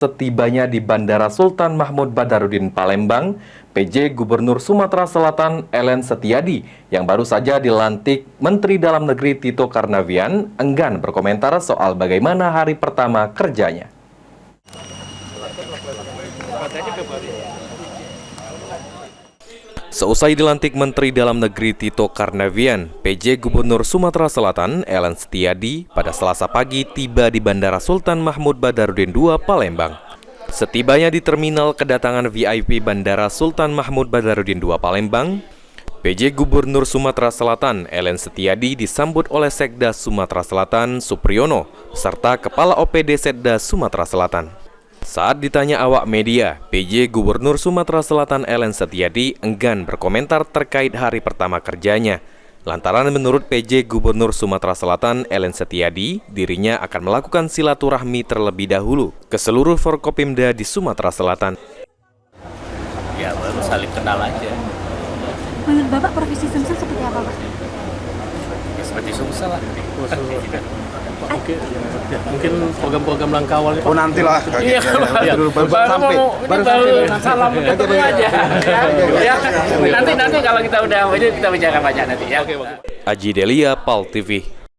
Setibanya di Bandara Sultan Mahmud Badarudin Palembang, PJ Gubernur Sumatera Selatan Ellen Setiadi yang baru saja dilantik Menteri Dalam Negeri Tito Karnavian enggan berkomentar soal bagaimana hari pertama kerjanya. Seusai dilantik Menteri Dalam Negeri Tito Karnavian, PJ Gubernur Sumatera Selatan Ellen Setiadi pada Selasa pagi tiba di Bandara Sultan Mahmud Badarudin II Palembang. Setibanya di terminal kedatangan VIP Bandara Sultan Mahmud Badarudin II Palembang, PJ Gubernur Sumatera Selatan Ellen Setiadi disambut oleh Sekda Sumatera Selatan Supriyono serta Kepala OPD Setda Sumatera Selatan. Saat ditanya awak media, PJ Gubernur Sumatera Selatan Ellen Setiadi enggan berkomentar terkait hari pertama kerjanya. Lantaran menurut PJ Gubernur Sumatera Selatan Ellen Setiadi, dirinya akan melakukan silaturahmi terlebih dahulu ke seluruh Forkopimda di Sumatera Selatan. Ya, baru saling kenal aja. Menurut Bapak, Provinsi Sumsel seperti apa, Pak? Ya, seperti Sumsel lah. Oke, ya, mungkin program-program langkah awalnya. Oh nantilah. Iya, baru salam ketemu aja. Ya, nanti kalau kita udah ini kita bicara banyak nanti ya. Aji Delia, PAL TV.